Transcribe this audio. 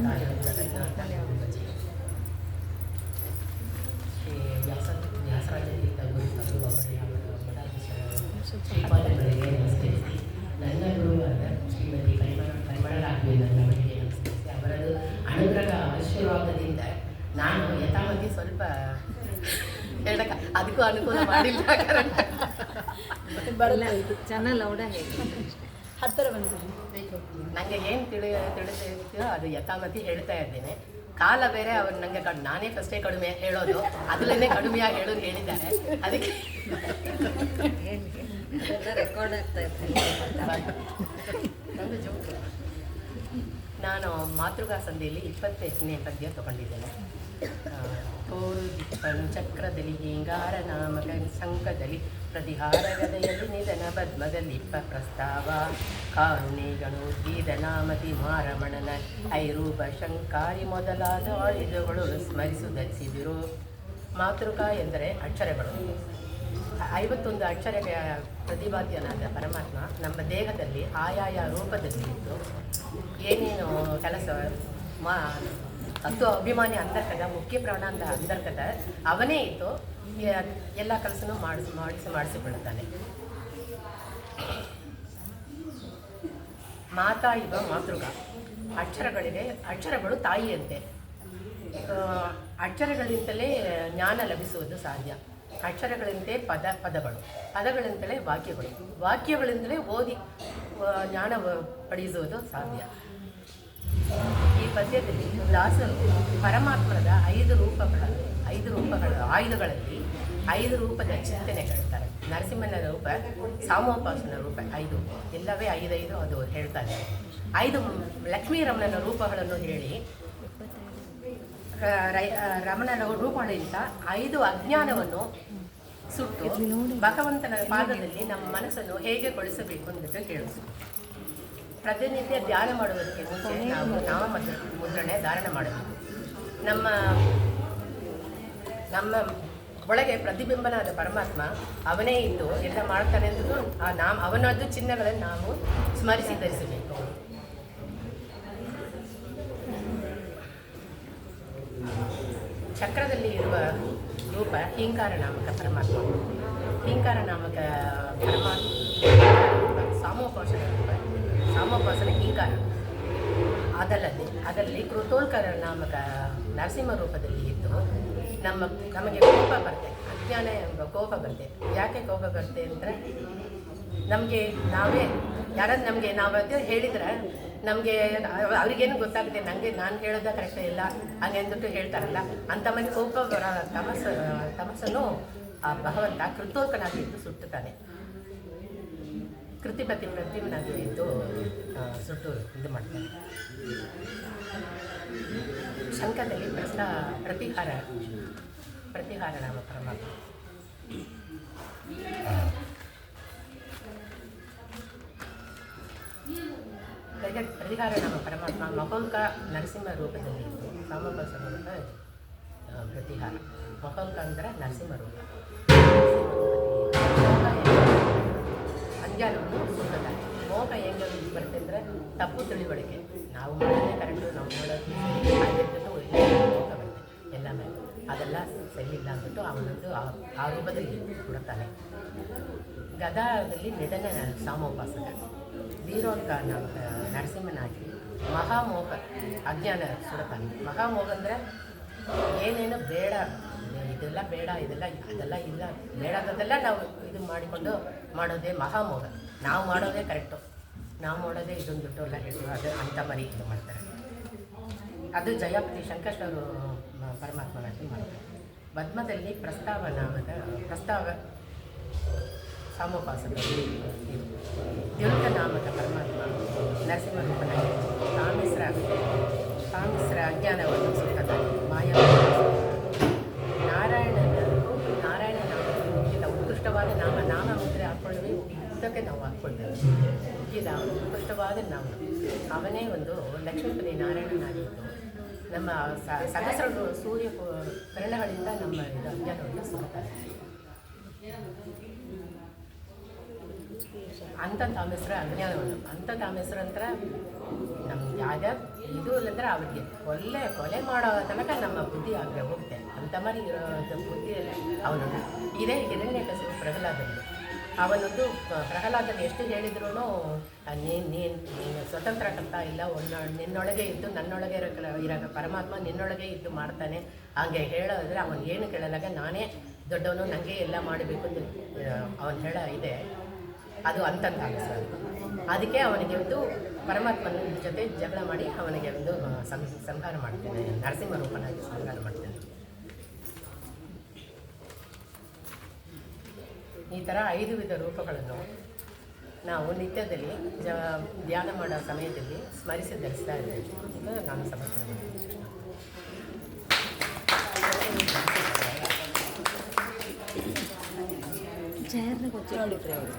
ಶ್ರೀ ವ್ಯಾಸರಾಜತೀರ್ಥ ಗುರುಗಳು ಅವರ ಶ್ರೀಪಾದಗಳಿಗೆ ನಮಸ್ಕರಿಸಿ, ನನ್ನ ಗುರುವಾದ ಶ್ರೀಮತಿ ಪರಿಮಳ ರಾಘವೇಂದ್ರ ಅವರಿಗೆ ನಮಸ್ಕರಿಸಿ, ಅವರದು ಅನುಗ್ರಹ ಆಶೀರ್ವಾದದಿಂದ ನಾನು ಯಥಾಮತಿ ಸ್ವಲ್ಪ ಹೇಳಕ್ಕೆ ಅದಕ್ಕೂ ಅನುಕೂಲ ಮಾಡಿಲ್ಲ. ಚಾನಲ್ ಔಡ ಹತ್ತಿರ ಬಂದು ನನಗೆ ಏನು ತಿಳಿದಿದೆಯೋ ಅದು ಯಥಾಮತಿ ಹೇಳ್ತಾ ಇದ್ದೇನೆ. ಕಾಲ ಬೇರೆ ಅವ್ರು ನನಗೆ ನಾನೇ ಫಸ್ಟೇ ಕಡಿಮೆ ಹೇಳೋದು, ಅದರಲ್ಲೇ ಕಡಿಮೆಯಾಗಿ ಹೇಳೋದು ಹೇಳಿದ್ದಾರೆ. ಅದಕ್ಕೆ ರೆಕಾರ್ಡ್ ಆಗ್ತಾ ಒಂದು ಜೋಕು. ನಾನು ಮಾತೃಕಾ ಸಂಧಿಯಲ್ಲಿ 28ನೇ ಪದ್ಯ ತಗೊಂಡಿದ್ದೇನೆ. ತೋರು ಚಕ್ರದಲ್ಲಿ ಹಿಂಗಾರ ನಾಮಕ ಸಂಕದಲ್ಲಿ ಪ್ರತಿಹಾರ ಗದೆಯಲ್ಲಿ ನಿಧನ ಪದ್ಮದಲ್ಲಿಪ್ಪ ಪ್ರಸ್ತಾವ ಕಾರುಣಿಗಣು ಗೀದ ನಾಮತಿ ಮಾರಮಣನ ಐರೂಪ ಶಂಕಾರಿ ಮೊದಲಾದ ಆಯುಧಗಳು ಸ್ಮರಿಸುಧರಿಸಿದರು. ಮಾತೃಕಾ ಎಂದರೆ ಅಕ್ಷರಗಳು. 51 ಅಕ್ಷರಗಳ ಪ್ರತಿಪಾದ್ಯನಾದ ಪರಮಾತ್ಮ ನಮ್ಮ ದೇಹದಲ್ಲಿ ಆಯಾಯ ರೂಪದಲ್ಲಿ ಇದ್ದು ಏನೇನು ಕೆಲಸ ತತ್ವ ಅಭಿಮಾನಿ ಅಂತರ್ಗತ ಮುಖ್ಯ ಪ್ರಾಣ ಅಂತ ಅಂತರ್ಗತ ಅವನೇ ಇದ್ದು ಎಲ್ಲ ಕೆಲಸನೂ ಮಾಡಿಸಿಕೊಳ್ಳುತ್ತಾನೆ. ಮಾತಾ ಇವ ಮಾತೃಕ. ಅಕ್ಷರಗಳು ತಾಯಿಯಂತೆ. ಅಕ್ಷರಗಳಿಂದಲೇ ಜ್ಞಾನ ಲಭಿಸುವುದು ಸಾಧ್ಯ. ಅಕ್ಷರಗಳಿಂದಲೇ ಪದಗಳಿಂದಲೇ ವಾಕ್ಯಗಳಿಂದಲೇ ಓದಿ ಜ್ಞಾನ ಪಡೆಯುವುದು ಸಾಧ್ಯ. ಈ ಪದ್ಯದಲ್ಲಿ ದಾಸರು ಪರಮಾತ್ಮದ 5 ಆಯುಧಗಳಲ್ಲಿ 5 ರೂಪದ ಚಿಂತನೆ ಹೇಳ್ತಾರೆ. ನರಸಿಂಹನ ರೂಪ, ಸಾಮೋಪಾಸನ ರೂಪ 5, ಎಲ್ಲವೇ 5 ಅದು ಹೇಳ್ತಾರೆ. 5 ಲಕ್ಷ್ಮೀರಮಣನ ರೂಪಗಳನ್ನು ಹೇಳಿ ರಮಣನ ರೂಪಗಳಿಂದ 5 ಅಜ್ಞಾನವನ್ನು ಸುಟ್ಟು ಭಗವಂತನ ಪಾದದಲ್ಲಿ ನಮ್ಮ ಮನಸ್ಸನ್ನು ಹೇಗೆ ಕೊಡಿಸಬೇಕು ಅಂತ ಕೇಳಿಸು. ಪ್ರತಿನಿತ್ಯ ಧ್ಯಾನ ಮಾಡುವುದಕ್ಕೆ ಮುಂಚೆ ನಾವು ನಾಮ ಮುದ್ರಣೆ ಧಾರಣ ಮಾಡಬೇಕು. ನಮ್ಮ ಒಳಗೆ ಪ್ರತಿಬಿಂಬನಾದ ಪರಮಾತ್ಮ ಅವನೇ ಇದ್ದು ಎಲ್ಲ ಮಾಡ್ತಾನೆ ಎಂದು ಅವನದ್ದು ಚಿಹ್ನೆಗಳನ್ನು ನಾವು ಸ್ಮರಿಸಿ ಧರಿಸಬೇಕು. ಚಕ್ರದಲ್ಲಿ ಇರುವ ರೂಪ ಹೀಂಕಾರ ನಾಮಕ ಪರಮಾತ್ಮ. ಹೀಂಕಾರ ನಾಮಕ ಪರಮಾತ್ಮ ಸಾಮೋಪಾಸನ ಹೀಂಕಾರ. ಅದರಲ್ಲಿ ಕೃತೋಲ್ಕರ ನಾಮಕ ನರಸಿಂಹ ರೂಪದಲ್ಲಿ ಇದ್ದು ನಮಗೆ ಕೋಪ ಬರುತ್ತೆ, ಅಜ್ಞಾನ ಎಂಬ ಕೋಪ ಬರುತ್ತೆ. ಯಾಕೆ ಕೋಪ ಬರುತ್ತೆ ಅಂದರೆ ನಾವು ಅದೇ ಹೇಳಿದರೆ ನಮಗೆ ಅವ್ರಿಗೇನು ಗೊತ್ತಾಗುತ್ತೆ, ನಾನು ಹೇಳೋದ ಕರೆಕ್ಟ್ ಇಲ್ಲ ಹಂಗೆ ಅಂದ್ಬಿಟ್ಟು ಹೇಳ್ತಾರಲ್ಲ, ಅಂಥ ಮಂದಿ ಕೋಪ ಬರೋ ತಮಸ್ಸನ್ನು ಆ ಭಗವಂತ ಕೃತೋಲ್ಕನಾಗಿ ಇದ್ದು ಸುಟ್ಟುತ್ತಾನೆ. ಪ್ರತಿಮನಾಗಿ ಇದ್ದು ಸುಟ್ಟು ಇದು ಮಾಡ್ತಾನೆ. ಶಂಕದಲ್ಲಿ ಪ್ರತಿಹಾರ ನಾಮ ಪರಮಾತ್ಮ. ಪ್ರತಿಹಾರ ನಾಮ ಪರಮಾತ್ಮ ಮಹೋಲ್ಕ ನರಸಿಂಹ ರೂಪದಲ್ಲಿ ಇದ್ದು ಸಾಮೋಪಾಸನ ರೂಪ ಪ್ರತಿಹಾರ. ಮಹೋಲ್ಕ ಅಂದರೆ ನರಸಿಂಹ ರೂಪ. ಅಂಜಾನವನ್ನು ಸುಡುತ್ತಾರೆ. ಮೋಹ ಹೆಂಗೆ ಬರುತ್ತೆ ಅಂದರೆ ತಪ್ಪು ತಿಳಿವಳಿಕೆ. ನಾವು ಮಾಡೋದೇ ಕರೆಕ್ಟು, ನಾವು ಮಾಡೋದು ಮೋಹ ಬರುತ್ತೆ ಎಲ್ಲ ಮೇಲೆ. ಅದೆಲ್ಲ ಸರಿ ಇಲ್ಲ ಅಂದ್ಬಿಟ್ಟು ಅವನೊಂದು ಆ ರೂಪದಲ್ಲಿ ಕೊಡುತ್ತಾನೆ. ಗದಾದಲ್ಲಿ ನಿಧನ ಸಾಮೋಪಾಸಕ. ವೀರೋಲ್ಕ ನರಸಿಂಹನಾಗಿ ಮಹಾಮೋಹ ಅಜ್ಞಾನ ಸುಡುತ್ತಾನೆ. ಮಹಾಮೋಹ ಅಂದರೆ ಏನೇನು ಬೇಡ, ಇದೆಲ್ಲ ಬೇಡ, ಅದೆಲ್ಲ ಇಲ್ಲ, ಬೇಡದೆಲ್ಲ ನಾವು ಇದು ಮಾಡಿಕೊಂಡು ಮಾಡೋದೇ ಮಹಾಮೋಹ. ನಾವು ಮಾಡೋದೇ ಕರೆಕ್ಟು, ನಾವು ಮಾಡೋದೇ ಇದೊಂದು ಬಿಟ್ಟು ಎಲ್ಲ ಹೇಳ್ತೀವಿ, ಅದು ಅಂಥ ಮರಿ ಇದು ಮಾಡ್ತಾರೆ. ಅದು ಜಯಪತಿ ಸಂಕಷ್ಟರು ಪರಮಾತ್ಮನಾಗಿ ಮಾಡ್ತಾರೆ. ಪದ್ಮದಲ್ಲಿ ಪ್ರಸ್ತಾವ ಸಾಮೋಪಾಸಕ. ದ್ಯುಲ್ಕ ನಾಮಕ ಪರಮಾತ್ಮ ನರಸಿಂಹ ರೂಪನಾಗಿ ತಾಮಿಸ್ರ ಅಜ್ಞಾನವನ್ನು ಸುಡುತ್ತಾನೆ. ನಾರಾಯಣ ನಾಮಕ್ಕೆ ಉತ್ಕೃಷ್ಟವಾದ ನಾಮ ಮುದ್ರೆ ಹಾಕ್ಕೊಳ್ಳುವೆ ಉದ್ದಕ್ಕೆ ನಾವು ಹಾಕ್ಕೊಳ್ತೇವೆ. ಉತ್ಕೃಷ್ಟವಾದ ನಾಮ ಅವನೇ ಒಂದು ಲಕ್ಷ್ಮೀಪತಿ ನಾರಾಯಣನಾಗಿದ್ದು ನಮ್ಮ ಸಹಸ್ರ ಸೂರ್ಯ ಕಿರಣಗಳಿಂದ ನಮ್ಮ ಇದು ಅಜ್ಞಾನವನ್ನು ಸುಡುತ್ತಾರೆ. ಅಂಥ ತಾಮೆಸ್ರ ಅಜ್ಞಾನವನ್ನು, ಅಂಥ ತಾಮೆಸ್ರ ಅಂತ ನಮ್ಗೆ ಆಗ ಇದು ಇಲ್ಲಂದ್ರೆ ಅವರಿಗೆ ಕೊಲೆ ಮಾಡೋ ತನಕ ನಮ್ಮ ಬುದ್ಧಿ ಆಗದೆ ಹೋಗುತ್ತೆ ಅಂತ ಮರಿ ಬುದ್ಧಿಯಲ್ಲಿ ಅವನು ಇದೇ ಹಿರಣ್ಯಕಶಿಪು ಪ್ರಹ್ಲಾದನಿಗೆ ಅವನೊಂದು ಪ್ರಹ್ಲಾದನ ಎಷ್ಟು ಹೇಳಿದ್ರು ನೀನು ಸ್ವತಂತ್ರ ಕರ್ತ ಇಲ್ಲ ನಿನ್ನೊಳಗೆ ಇದ್ದು ನನ್ನೊಳಗೆ ಇರೋ ಪರಮಾತ್ಮ ನಿನ್ನೊಳಗೆ ಇದ್ದು ಮಾಡ್ತಾನೆ ಹಾಗೆ ಹೇಳೋದ್ರೆ ಅವನು ಏನು ಕೇಳಲಾಗ ನಾನೇ ದೊಡ್ಡವನು ನನಗೆ ಎಲ್ಲ ಮಾಡಬೇಕು ಅಂತ ಅವನು ಹೇಳೋ ಇದೆ ಅದು ಅಂತಂತಾಗ ಸರ್. ಅದಕ್ಕೆ ಅವನಿಗೆ ಒಂದು ಪರಮಾತ್ಮನ ಜೊತೆ ಜಗಳ ಮಾಡಿ ಅವನಿಗೆ ಒಂದು ಸಂಹಾರ ಮಾಡ್ತೇನೆ, ನರಸಿಂಹ ರೂಪನಾಗಿ ಸಂಹಾರ ಮಾಡ್ತೇನೆ. ಈ ಥರ 5 ವಿಧ ರೂಪಗಳನ್ನು ನಾವು ನಿತ್ಯದಲ್ಲಿ ಧ್ಯಾನ ಮಾಡೋ ಸಮಯದಲ್ಲಿ ಸ್ಮರಿಸಿ ಧರಿಸ್ತಾ ಇದ್ದೇವೆ ಎಂದು ನಾನು ಸಮರ್ಪಣೆ ಮಾಡ್ತೀನಿ. ಚೇರ್ನ ಕೊಚ್ಚಿರೋಳಿಟ್ರೆ ಅವರು